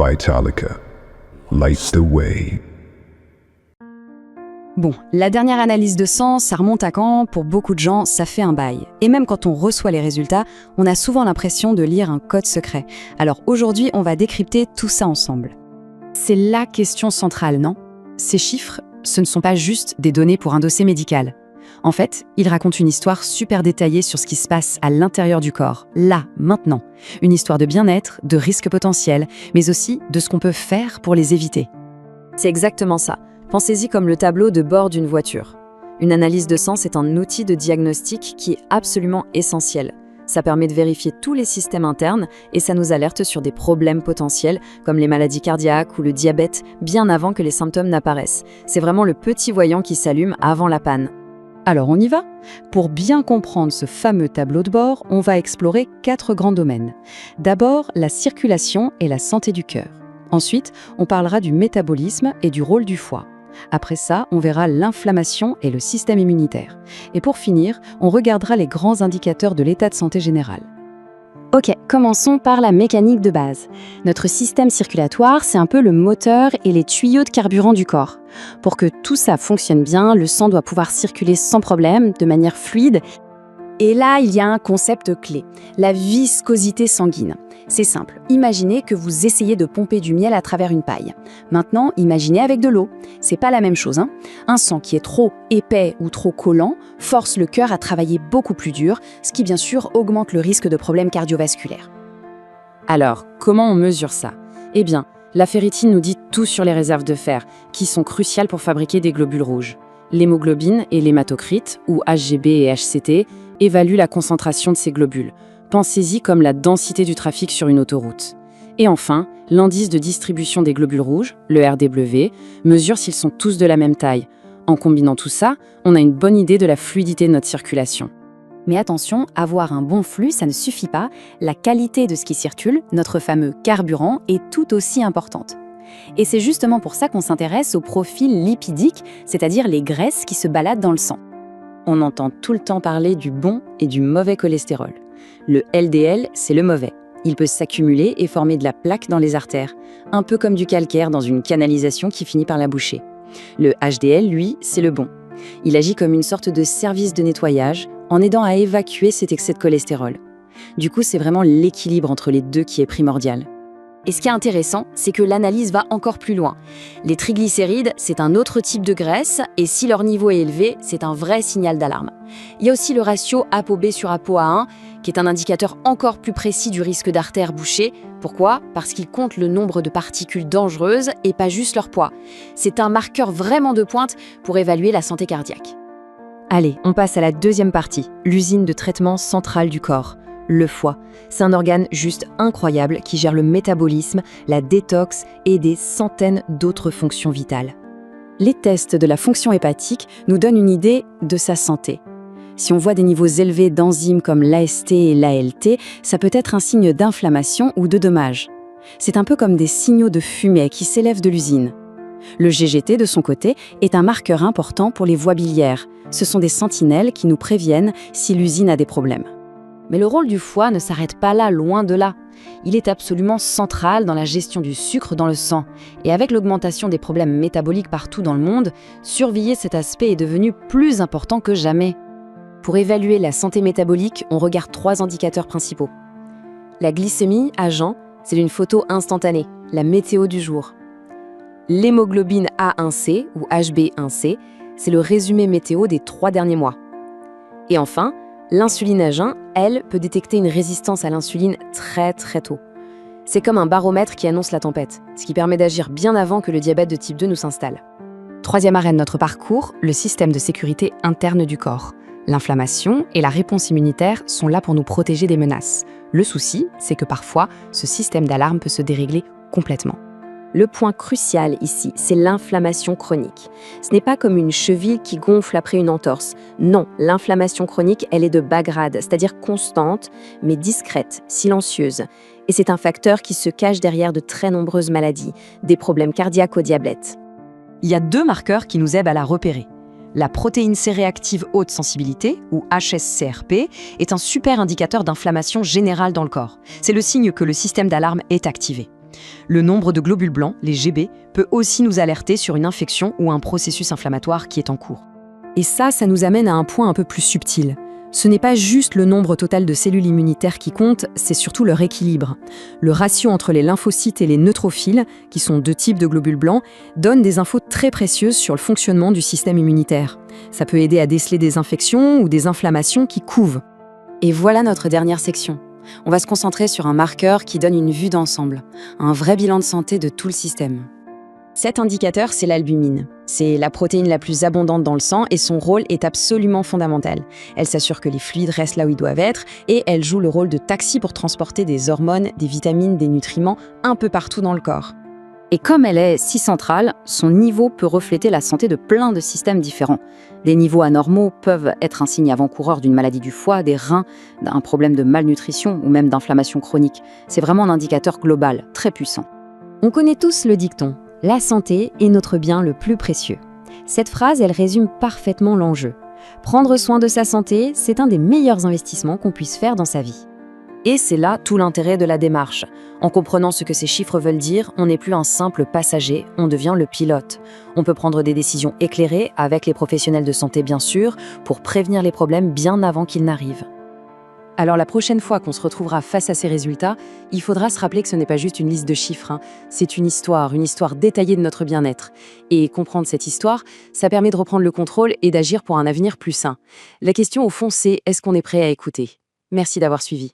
Vitalica. Light the way. Bon, la dernière analyse de sang, ça remonte à quand? Pour beaucoup de gens, ça fait un bail. Et même quand on reçoit les résultats, on a souvent l'impression de lire un code secret. Alors aujourd'hui, on va décrypter tout ça ensemble. C'est la question centrale, non? Ces chiffres, ce ne sont pas juste des données pour un dossier médical. En fait, ils racontent une histoire super détaillée sur ce qui se passe à l'intérieur du corps, là, maintenant. Une histoire de bien-être, de risques potentiels, mais aussi de ce qu'on peut faire pour les éviter. C'est exactement ça. Pensez-y comme le tableau de bord d'une voiture. Une analyse de sang, c'est un outil de diagnostic qui est absolument essentiel. Ça permet de vérifier tous les systèmes internes et ça nous alerte sur des problèmes potentiels comme les maladies cardiaques ou le diabète bien avant que les symptômes n'apparaissent. C'est vraiment le petit voyant qui s'allume avant la panne. Alors on y va? Pour bien comprendre ce fameux tableau de bord, on va explorer 4 grands domaines. D'abord, la circulation et la santé du cœur. Ensuite, on parlera du métabolisme et du rôle du foie. Après ça, on verra l'inflammation et le système immunitaire. Et pour finir, on regardera les grands indicateurs de l'état de santé général. Ok, commençons par la mécanique de base. Notre système circulatoire, c'est un peu le moteur et les tuyaux de carburant du corps. Pour que tout ça fonctionne bien, le sang doit pouvoir circuler sans problème, de manière fluide. Et là, il y a un concept clé, la viscosité sanguine. C'est simple, imaginez que vous essayez de pomper du miel à travers une paille. Maintenant, imaginez avec de l'eau. C'est pas la même chose, hein. Un sang qui est trop épais ou trop collant force le cœur à travailler beaucoup plus dur, ce qui bien sûr augmente le risque de problèmes cardiovasculaires. Alors, comment on mesure ça? Eh bien, la ferritine nous dit tout sur les réserves de fer, qui sont cruciales pour fabriquer des globules rouges. L'hémoglobine et l'hématocrite, ou HGB et HCT, évaluent la concentration de ces globules. Pensez-y comme la densité du trafic sur une autoroute. Et enfin, l'indice de distribution des globules rouges, le RDW, mesure s'ils sont tous de la même taille. En combinant tout ça, on a une bonne idée de la fluidité de notre circulation. Mais attention, avoir un bon flux, ça ne suffit pas. La qualité de ce qui circule, notre fameux carburant, est tout aussi importante. Et c'est justement pour ça qu'on s'intéresse au profil lipidique, c'est-à-dire les graisses qui se baladent dans le sang. On entend tout le temps parler du bon et du mauvais cholestérol. Le LDL, c'est le mauvais. Il peut s'accumuler et former de la plaque dans les artères, un peu comme du calcaire dans une canalisation qui finit par la boucher. Le HDL, lui, c'est le bon. Il agit comme une sorte de service de nettoyage en aidant à évacuer cet excès de cholestérol. Du coup, c'est vraiment l'équilibre entre les deux qui est primordial. Et ce qui est intéressant, c'est que l'analyse va encore plus loin. Les triglycérides, c'est un autre type de graisse, et si leur niveau est élevé, c'est un vrai signal d'alarme. Il y a aussi le ratio ApoB sur ApoA1, qui est un indicateur encore plus précis du risque d'artère bouchée. Pourquoi? Parce qu'il compte le nombre de particules dangereuses et pas juste leur poids. C'est un marqueur vraiment de pointe pour évaluer la santé cardiaque. Allez, on passe à la deuxième partie, l'usine de traitement centrale du corps. Le foie, c'est un organe juste incroyable qui gère le métabolisme, la détox et des centaines d'autres fonctions vitales. Les tests de la fonction hépatique nous donnent une idée de sa santé. Si on voit des niveaux élevés d'enzymes comme l'AST et l'ALT, ça peut être un signe d'inflammation ou de dommage. C'est un peu comme des signaux de fumée qui s'élèvent de l'usine. Le GGT, de son côté, est un marqueur important pour les voies biliaires. Ce sont des sentinelles qui nous préviennent si l'usine a des problèmes. Mais le rôle du foie ne s'arrête pas là, loin de là. Il est absolument central dans la gestion du sucre dans le sang. Et avec l'augmentation des problèmes métaboliques partout dans le monde, surveiller cet aspect est devenu plus important que jamais. Pour évaluer la santé métabolique, on regarde 3 indicateurs principaux. La glycémie à jeun, c'est une photo instantanée, la météo du jour. L'hémoglobine A1C ou HB1C, c'est le résumé météo des 3 derniers mois. Et enfin, l'insuline à jeun, elle, peut détecter une résistance à l'insuline très tôt. C'est comme un baromètre qui annonce la tempête, ce qui permet d'agir bien avant que le diabète de type 2 nous s'installe. Troisième arène de notre parcours, le système de sécurité interne du corps. L'inflammation et la réponse immunitaire sont là pour nous protéger des menaces. Le souci, c'est que parfois, ce système d'alarme peut se dérégler complètement. Le point crucial ici, c'est l'inflammation chronique. Ce n'est pas comme une cheville qui gonfle après une entorse. Non, l'inflammation chronique, elle est de bas grade, c'est-à-dire constante, mais discrète, silencieuse. Et c'est un facteur qui se cache derrière de très nombreuses maladies, des problèmes cardiaques au diabète. Il y a 2 marqueurs qui nous aident à la repérer. La protéine C réactive haute sensibilité, ou HSCRP, est un super indicateur d'inflammation générale dans le corps. C'est le signe que le système d'alarme est activé. Le nombre de globules blancs, les GB, peut aussi nous alerter sur une infection ou un processus inflammatoire qui est en cours. Et ça nous amène à un point un peu plus subtil. Ce n'est pas juste le nombre total de cellules immunitaires qui compte, c'est surtout leur équilibre. Le ratio entre les lymphocytes et les neutrophiles, qui sont 2 types de globules blancs, donne des infos très précieuses sur le fonctionnement du système immunitaire. Ça peut aider à déceler des infections ou des inflammations qui couvent. Et voilà notre dernière section. On va se concentrer sur un marqueur qui donne une vue d'ensemble, un vrai bilan de santé de tout le système. Cet indicateur, c'est l'albumine. C'est la protéine la plus abondante dans le sang et son rôle est absolument fondamental. Elle s'assure que les fluides restent là où ils doivent être et elle joue le rôle de taxi pour transporter des hormones, des vitamines, des nutriments un peu partout dans le corps. Et comme elle est si centrale, son niveau peut refléter la santé de plein de systèmes différents. Des niveaux anormaux peuvent être un signe avant-coureur d'une maladie du foie, des reins, d'un problème de malnutrition ou même d'inflammation chronique. C'est vraiment un indicateur global, très puissant. On connaît tous le dicton « La santé est notre bien le plus précieux ». Cette phrase, elle résume parfaitement l'enjeu. Prendre soin de sa santé, c'est un des meilleurs investissements qu'on puisse faire dans sa vie. Et c'est là tout l'intérêt de la démarche. En comprenant ce que ces chiffres veulent dire, on n'est plus un simple passager, on devient le pilote. On peut prendre des décisions éclairées, avec les professionnels de santé bien sûr, pour prévenir les problèmes bien avant qu'ils n'arrivent. Alors la prochaine fois qu'on se retrouvera face à ces résultats, il faudra se rappeler que ce n'est pas juste une liste de chiffres, c'est une histoire détaillée de notre bien-être. Et comprendre cette histoire, ça permet de reprendre le contrôle et d'agir pour un avenir plus sain. La question au fond, c'est est-ce qu'on est prêt à écouter ? Merci d'avoir suivi.